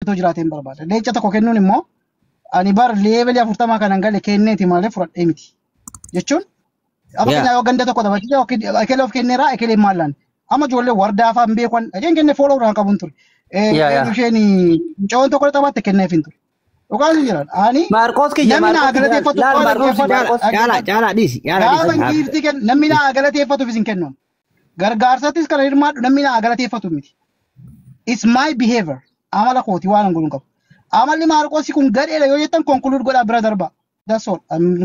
to jiraateen barbaada. Leenca tokko kennuun immoo ani bar leevelii 40 kanan gale kenneeti malee fudhadhee miti. Jechuun afaan yoo ganda tokko taphachuu ekelee of kenneeraa ekelee maallaan. Amma ijoollee wardaa afaan beekuun ajeen kennee fooloo irraan qabuun ture. Isheen mucaan tokko taphatte kenneef hin ture. Dhugaas jiran ani Marcos kiyya namni naa galateeffatu jaala dhisi namni naa galateeffatuuf isin kennamu. Gargaarsattis kan hirmaadhu namni naa galateeffatu miti. It's my behavior. Amala kooti waan godhuun qabu. Amalli Marcos kun gadheedha yoo jettan konkuluud godhaa bira darba. That's all.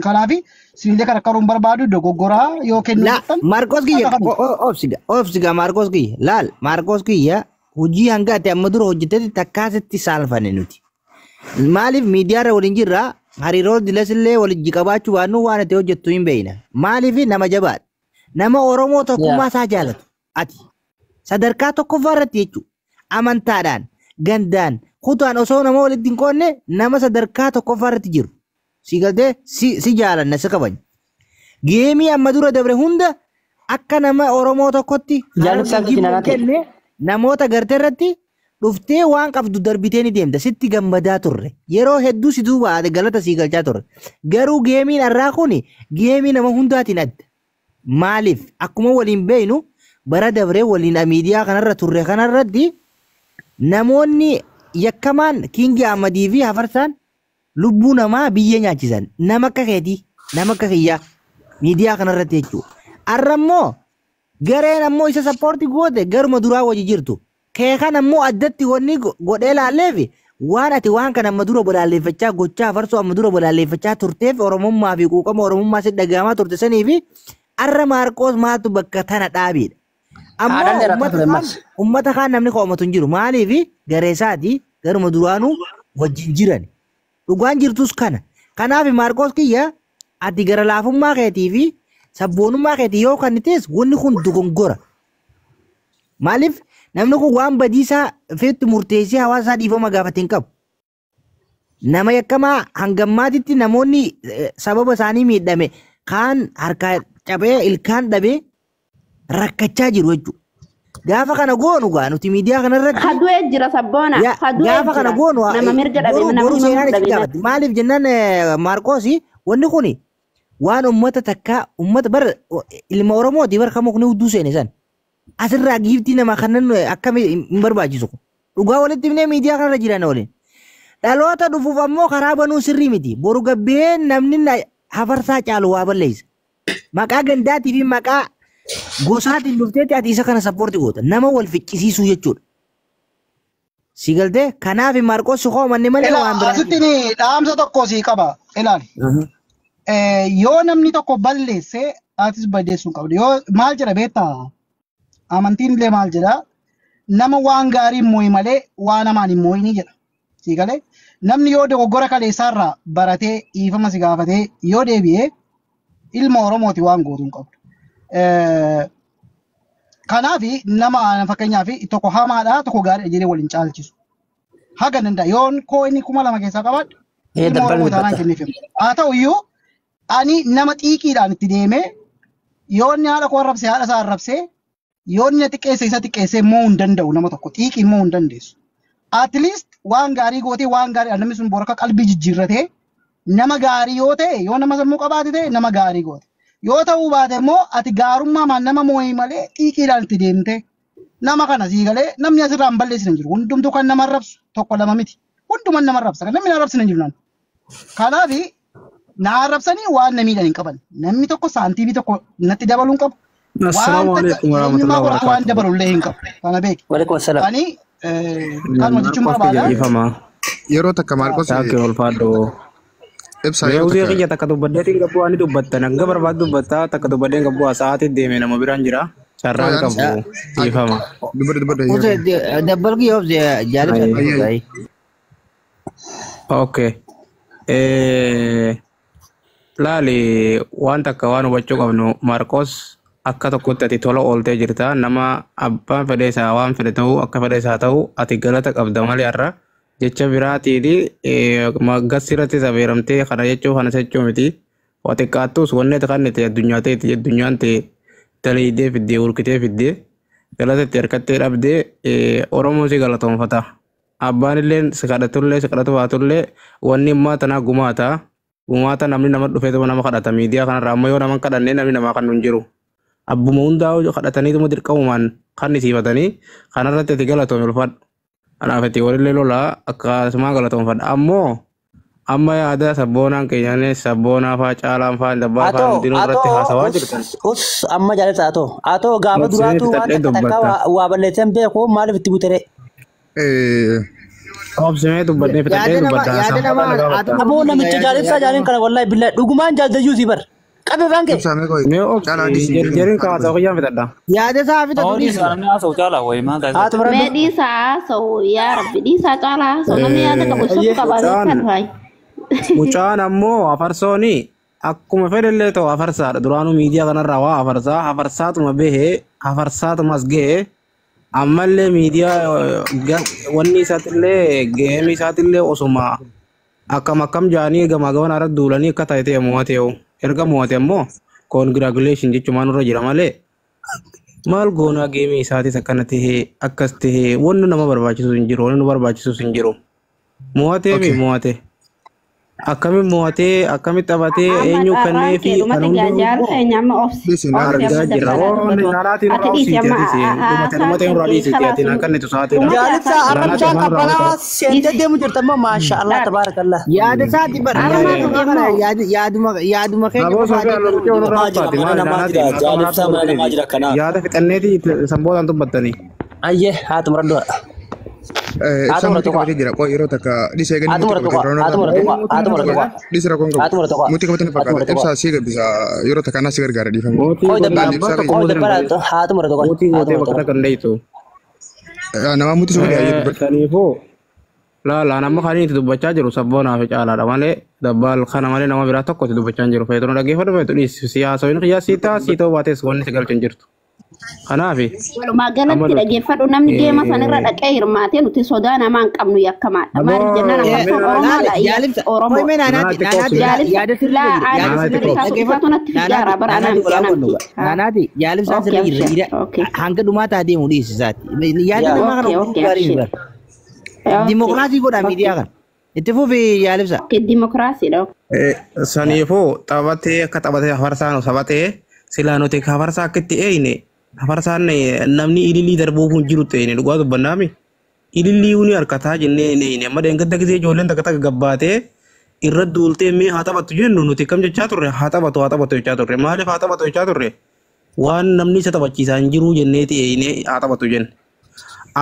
Kanaafi sibiilee kana qaruun barbaadu dogoggoraa yoo kennu jettan. Marcos kiyya obsiga Marcos kiyya laal Marcos kiyya hojii hanga ati amma dura hojjetetti takkaasitti saalfanne nuti. Maaliif miidiyaa irra waliin jirra hariiroo dilasillee waliin qabaachuu baannu waan ati hojjettu hin beekna. Maaliif nama jabaadha. Nama Oromoo tokkummaa isaa jaalatu. Ati sadarkaa tokkoffaa irratti jechuudha. Amantaadhaan gandaan kutaan osoo nama walitti hin qoonne nama sadarkaa tokkoffaa irratti jiru. Si galtee si jaalanna si kabanya. Geemii amma dura dabre hunda akka nama Oromoo tokkotti kenne namoota gartee irratti dhuftee waan qabdu darbitee ni deemta. Sitti gammadaa turre. Yeroo hedduu si duuba galata si galchaa turre. Garuu geemiin har'aa kun geemii nama hundaatiin adda. Maaliif akkuma waliin beeynu bara dabree waliin miidiyaa kanarra turre kanarratti namoonni yakkamaan Kingi Ahmadii fi Hafarsaan lubbuu namaa biyya nyaachisan nama akka keetii nama akka kiyyaa miidiyaa kanarratti jechuudha. Har'a immoo gareen ammoo isa sappoortii goote garuma duraa wajji jirtu. Keekan ammoo addatti wanni godhee laalleefi waan ati waan kana amma dura balaalleeffachaa gochaa Hafarsoo amma dura balaalleeffachaa turteef Oromummaa fi quuqama Oromummaa si dhagahamaa turte sanii fi har'a Marcos maaltu bakka tana dhaabiidha. Ammoo ummata kaan namni qoomatu hin jiru. Maaliif gareesaati garuma duraanuu wajjin jiran. Dhugaan jirtus kana. Kanaaf Marcos kiyya ati gara laafummaa keetii fi sabboonummaa keetii yoo kannitees wanni kun dogongora. Maaliif namni kun waan badiisaa feetti murteessee hawaasaa dhiifama gaafateen qabu. Nama yakkamaa hangammaatitti namoonni sababa isaanii miidhame kaan harkaa cabee ilkaan dhabee rakkachaa jiru jechuudha. Gaafa kana goonu nuti miidiyaa kanarratti Kaduu jira sabboona. Gaafa kana goonu nama mirga dhabe nama dhabe. Maaliif jennaan Marcos wanni kuni waan ummata takka ummata bar ilma Oromooti bar kamuu kun hudduu seene san. Asirraa giiftii nama kanan akkami hin barbaachisu. Dhugaa walitti himnee miidiyaa kanarra jiran waliin. Dhaloota dhufuuf ammoo karaa banuu sirrii miti. Boru gabbeen namni Hafarsaa caalu waa balleessa. Maqaa gandaatii fi maqaa gosaatiin dhufteetti ati isa kana sappoortii goota. Nama wal ficcisiisuu jechuudha. Si galtee kanaaf Marcos suqoo manni malee waan biraa. Asitti dhaamsa tokko sii qaba. Ilaali. Yoo namni tokko balleesse atis balleessuu hin qabdu. Yoo maal jedha beektaa? Amantiin illee maal jedha? Nama waan gaarii moo'i malee waan hamaan hin moo'ini jedha. Si galee namni yoo dogoggora kaleessaarraa baratee dhiifama si gaafatee yoo deebi'ee ilma Oromooti waan gootu hin qabdu. Kanaafi nama fakkeenyaaf tokko hamaadha tokko gaariidha jedhee waliin caalchisu. Haga danda'a yoon koo inni 2000 keessaa qabaadhu. Ilma Oromoo taanaan kenneef. Haa ta'u iyyuu ani nama xiiqiidhaan itti deemee yoo inni haadha koo arrabsee haadha isaa arrabsee yoo inni xiqqeesse isa xiqqeessee moo hin danda'u nama tokko xiiqiin moo hin dandeessu. At least waan gaarii gootee waan gaarii namni sun boraka qalbii jijjiirratee nama gaarii yoo ta'e yoo nama sammuu qabaate ta'e nama gaarii goote. Yoo ta'uu baate immoo ati gaarummaan nama moo'ii malee xiiqiidhaan itti deemte nama kana sii galee namni asirraa hin balleessine hin jiru. Hundumtuu kan nama arrabsu tokko lama miti. Hundumaan nama arrabsa. Namni na arrabsine hin jiru naan. Kanaaf na arrabsanii waan na miidhan hin qaban. Namni tokko saantiibii tokko natti dabaluu hin qabu. Assalamu alaikum warahmatullahi wabarakatuh. Waan dabalullee hin qabu. Kana beeki. Walaikum assalam. Ani kan jechuun barbaada. Yeroo takka Marcos taakee ol faadoo. Uusii kiyya takka dubbaddeetiin gabbuu ani dubbattan hanga barbaadu dubbattaa takka dubbadeen gabbuu asaatii deemee nama biraan jira. Carraan qabu dhiifama. Dabbal kiyya of jaallatudha. Okay. Laali waan takka waan hubachuu qabnu Marcos akka tokkotti ati tola ooltee jirta nama abbaan fedhe isaa waan fedhe ta'u akka fedhe isaa ta'u ati galata qabda malee har'a jecha biraatiiti gassirratti sabeeramtee kana jechuu kana jechuu miti wati qaattus wanne kan ta'e addunyaa ta'e addunyaan ta'e daliidee fiddee urkitee fiddee galata itti harkattee dhabdee Oromoo si galatoonfata abbaan illee sakadatu baatullee wanni immaa tanaa gumaata namni nama dhufeetuma nama kadhata miidiyaa kanarra amma yoo naman kadhannee namni namaa kan nun jiru abbuma hundaa kadhataniituma dirqamumaan kan isiifatanii kanarratti ati galatoome ulfadhu kanaaf itti walillee lolaa akkasumaa galatoomfadha ammoo amma yaada sabboonaan keenyaanis sabboonaa faa caalaan faa dabbaa faa hundinuu irratti haasawaa jirtan. Us amma jaalata atoo gaafa duraatu waan takka waa balleessan beeku maaliif itti butere? Obsimee dubbadhee fixadhee dubbaddaa. Aboo namicha jaalibsaa jaaliin kana wallahi billahi dhugumaan jaaldayyuu si bar. Qabe baanke. Jariin kawaasa hoyyaan fixadha. Yaada isaa fixatu dhiisa. Mee dhiisaa sa'u yaa rabbi dhiisaa caalaa sa'u namni yaada qabu suuf qabaatan. Mucaan ammoo afarsooni akkuma fedhellee ta'u afarsaadha duraanuu miidiyaa kanarraa waa afarsaatuma bahee afarsaatumas gahee ammallee miidiyaa wanni isaatillee geemii isaatillee osuma akkam jaanii gamaa gaman irratti duulanii akka taatee mo'atee'u erga mo'ate ammoo congratulation jechumaan irra jira malee maal goonaa geemii isaatis akkana tahee akkas tahee wanni nama barbaachisu hin jiru wanni nu barbaachisus hin jiru mo'ate akkamitti mo'atee akkamitti taphatee eenyu kannee fi kan argaa jirra naanaatiin jaalibsaa arrabshaa qabbanaa seentee deemu jirtammoo maasha Allah tabaarakallah. yaada isaati bara yaaduma yaada fixanneeti sanboodhaan dubbattanii ayyee haatu muraddoodha. Sama kita jira kok iro taka di saya gini di serah kongko muti kabutan pakai tapi saya sih bisa iro taka nasi gara-gara di fam nama muti sudah aja bertanifu lah nama kali itu baca jeru sabona fe cala da male dabal kana male nama biratok ko itu baca jeru fe itu lagi foto itu di siasa ini ya sito bates konni segal cenjirtu Kanafi. Walumaa galatti dhaggeeffadhu namni deema sanirra dhaqee hirmaatee nuti sodaa namaa hin qabnu yakkamaadha. Maaliif jennaan akkasumas Oromoodha. Oromoo. Naanaati jaalibsaan sirrii hanga dhumaa taatee mudhiisisaati. Yaada namaa kana gaarii bara. Dimokiraasii godhaa miidiyaa kana. Itti fufi jaalibsa. Dimokiraasiidha. Saniifuu taphatee akka taphatee hafarsaanu taphatee silaa nuti hafarsaa akka itti eeyne. Hafarsaan namni ilillii darbuu kun jiru ta'e dhugaa dubbannaami. Ilillii uni harkataa jennee amma deengata gisee ijoolleen takka gabbaatee irra duultee mee haa taphattu jennu nuti kam jechaa turre haa taphatu jechaa turre maaliif haa taphatu jechaa turre waan namni isa taphachiisaa hin jiru jennee ta'e haa taphatu jenne.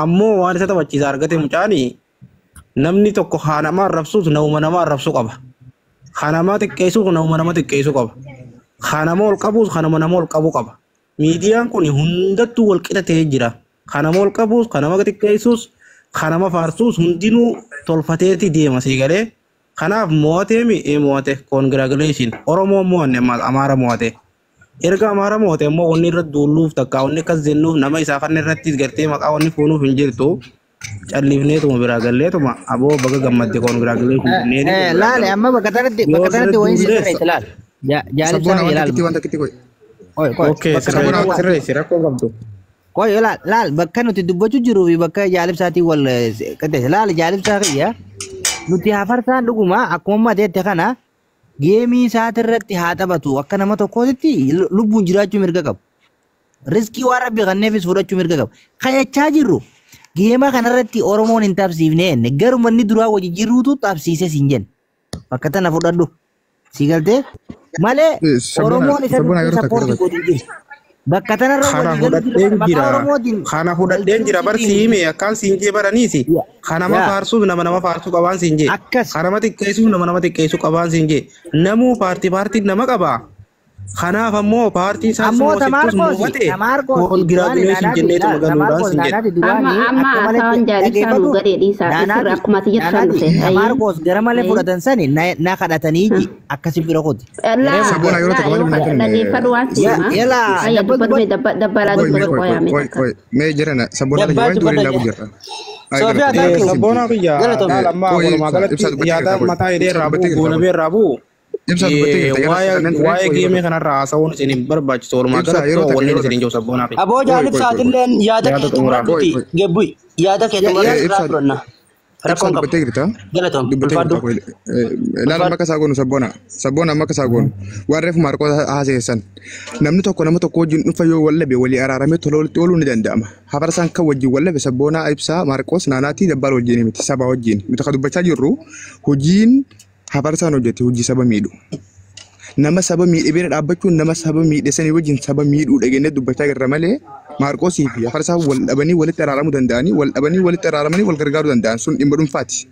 Ammoo waan isa taphachiisaa argate mucaani namni tokko haa nama arrabsuus nama arrabsuu qaba. Haa nama xiqqeessuus nama xiqqeessuu qaba. Haa nama ol qabuus nama ol qabuu qaba. Miidiyaan kun hundattuu wal qixa ta'ee jira. Kan nama ol qabuus, kan nama xiqqeessuus, kan nama faarsuus hundinuu tolfateeti deema siigalee. Kanaaf mo'atee mo'ate congratulation. Oromoo mo'anne Amaara mo'ate. Erga Amaara mo'ate immoo wanni irra duulluuf takka wanni akkas jennuuf nama isaa kan irratti gartee maqaa wanni fuunuuf hin jirtu. Calliifneetuma biraa galleetuma aboo baga gammadde congratulation. Laale amma bakka tanatti wayin sirreessa laal. Jaalibsaan ilaal. Oke, sirreessi rakkoo qabdu. Koi laal bakka nuti dubbachuu jiruu fi bakka jaalibsaatii wal qaxeessa laal jaalibsaa kiyya nuti hafarsaan dhuguma akkuma mateette kana geemii isaati irratti haa taphatu akka nama tokkootti lubbuun jiraachuu mirga qabu. Riskii waan rabbi kanneefis fudhachuu mirga qabu. Kayachaa jirru geema kanarratti Oromoon hin taphsiifne garuu manni duraa wajji jirruutu taphsiise siin jenna. Bakka tana fudhadhu. Si galtee malee Oromoon isa sappoortii godhu jiru. Bakka tanarra kana fudhadheen jira bar siime akkaan siinjee baraniisi. Kana nama faarsuuf nama faarsuu qabaan siinjee. Kana nama xiqqeessuuf nama xiqqeessuu qabaan siinjee. Namuu paartii nama qabaa. Kanaaf ammoo paartii isaa simoosittus muufate congratulation jenneetu magaluudhaan siinjee. Amma asaan jaalibsaa nu gadhee dhiisaa isirra akkuma ati jettan dhufe. Marcos gara malee fudhatan sani na kadhatanii akkasi bira kooti. Dhaggeeffadhu waan siima. Ayya dubbadhume dabbalaa dubbatu qoyaame. Mee jirana sabboonaa waan durii laabu jirra. Sabboonaa biyya lammaa walumaa galatti yaada mataa hidhee raabuu goolabee raabuu. Waa'ee geemee kanarraa haasa'uun isin barbaachisu walumaa galatti wanni isin jiru sabboonaa fi. Aboo jaalibsaatilleen yaada keetti muradhuuti gebbuy yaada keetti muradhuuti. Rakkoon qabu. dubbattee jirta. Galatoom. Dubbattee Ulfaadhu. jirta. Ilaala amma kasaa goonu sabboona amma kasaa goonu waan reefu Maarqos haaseessan namni tokko nama tokko wajjin dhufa yoo wallabe walii araaramee tola walitti ooluu ni danda'ama. Hafarsaan kan wajjin wallabe sabboona ibsaa Maarqos naanaatii dabbaal wajjin miti saba wajjin nuti kan dubbachaa jirru hojiin hafarsaan hojjete hojii saba miidhu. Nama saba miidhe bira dhaabbachuun nama saba miidhe sanii wajjin saba miidhuu dhageenye dubbachaa jirra malee Maarqosii fi hafarsaan wal dhabanii walitti araaramuu danda'anii wal dhabanii walitti araaramanii wal gargaaruu danda'an sun dhimma dhuunfaati.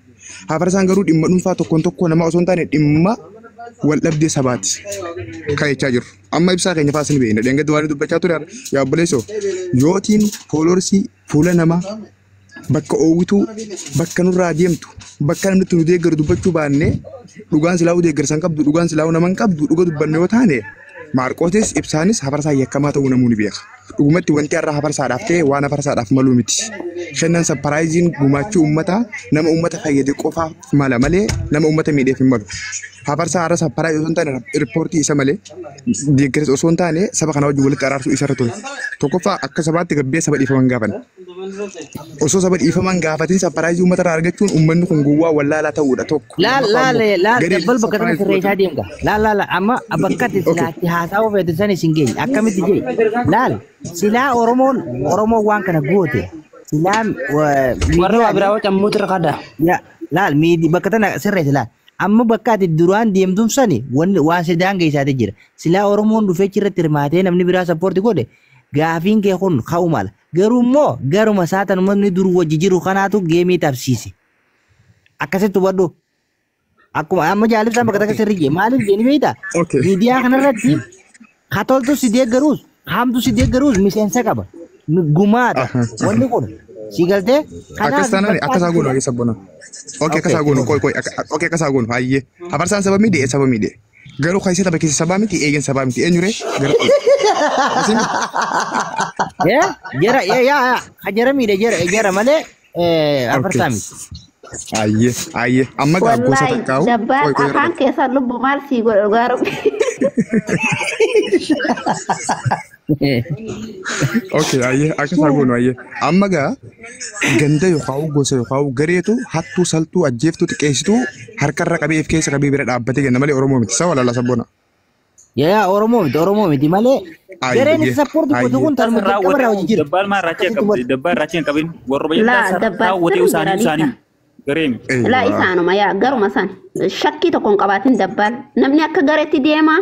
Hafarsaan garuu dhimma dhuunfaa tokkoon tokko nama osoo hin taane dhimma wal dhabdee sabaati kan jechaa jiru. Amma ibsaa keenya faas ni beekna. Dheengaddi waan dubbachaa ture yaa obboleessoo yootiin fooloorsii fuula namaa bakka oowwituu bakka nurraa deemtu bakka namni nu deeggaru dubbachuu baannee dhugaan silaa'uu deeggarsan qabdu dhugaan silaa'uu naman qabdu dhuga dubbanne yoo taane Maarqosis ibsaanis hafarsaa yakkamaa ta'uu namuu ni beeka. Dhugumatti wanti har'a hafarsaadhaaf ta'e waan hafarsaadhaaf maluu miti. Shannan sapparaayiziin gumaachuu uummataa nama uummata fayyade qofaaf mala malee nama uummata miidheef hin malu. Hafarsaa har'a sapparaayizii osoo hin taane riippoortii isa malee deeggarsa osoo hin taane saba kana wajjin walitti araarsuu isarra ture. Tokkoffaa akka sabaatti gabbee saba dhiifaman gaafan. Osoo saba dhiifaman gaafatiin sapparaayizii uummata irraa argachuun uummanni kun gowwaa wallaalaa ta'uudha tokko. Laal dabbal bakka sana sirreessaa deemga. Laal amma bakka itti haasawaa feetesan isin geenye akkamitti jee laal silaa Oromoon waan kana goote silaa Warra waa biraa wacan muutu rakkaadha. laal bakka tana sirreesse laal amma bakka ati duraan deemtuun sani waan sidaan geessaatee jira silaa Oromoon dhufee irratti hirmaatee namni biraa sappoorti godhe gaafiin kee kun ka'u mala garuu immoo garuma saatan uummanni dur wajji jiru kanaatu geemii tabsiise akkasitti hubadhu. Akkuma amma jaalibsaan bakka takka sirrii maaliif jeeni beektaa? Miidiyaa kanarratti hatoltu si deeggaruus hamtu si deeggaruus miseensa qaba. Gumaadha. Wanni kun si galtee akkas taanaan akkasaa goonu akkas sabboona. Okey akkasaa goonu okey akkasaa goonu hayyee hafarsaan saba miidhee garuu kan isa tapha keessa sabaa miti eegen sabaa miti eenyuree garuu. Jara miidhee jara malee hafarsaa miti. Aye. Amma gak gosa takau. Dapat akan kesan lu bumal sih gue garuk. Oke, aye. Aku sagun aye. Amma gak ganda yo kau gosa yo kau gari itu hatu saltu ajif tu tikes itu harkar kabi FK kabi berat apa tiga namanya Oromo miti sawa lala sabona. Ya Oromo miti male. Gare ni support ko tukun tar mo kamera wajir. Dabbal ma rache kabin dabbal rache kabin warro bayar dapat wote usani. لا إسانو ما يا قرو مثلا شكي تكون قباتين دبال نمني أكا قريتي ديما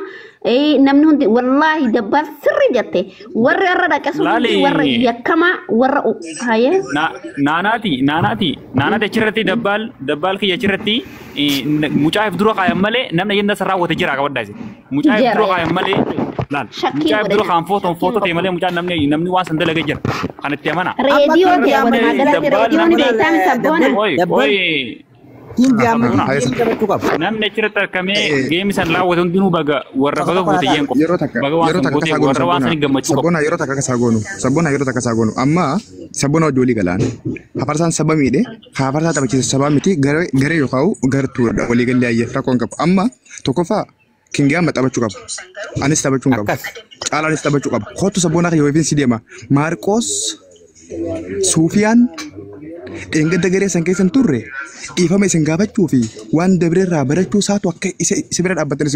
أي نمني والله دبال سري جتة ورّ الرّا كسولي ورّ يكما ورّ هاي ناناتي شرتي دبال كي شرتي مجاهد درو قايم ملء نمنا يندا سرّا وتجرا كودايز مجاهد درو قايم ملء لا مجاهد درو قام فوتو تيملء مجاهد نمني وان سندل جر كانت تيمانا راديو راديو نبيتان سبونا namni cerita kami game san lawa don dinu baga warra baga gote yenko baga warra wasan gammachu sabona yero taka kasagonu amma sabona joli galan hafarsan sabami de hafarsa tabachi sabamiti gare yo kau gartu wali galle aye rakon kap amma tokofa kinga mata tabachu kap anis tabachu kap ala anis tabachu kap khotu sabona yo evin sidema Maarqos Sufian Enggak degere sang kesan turre, ifa mai senggaba cufi, wan debre rabara cu satu akke isi berat abad tenis.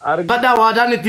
Ada wadah nih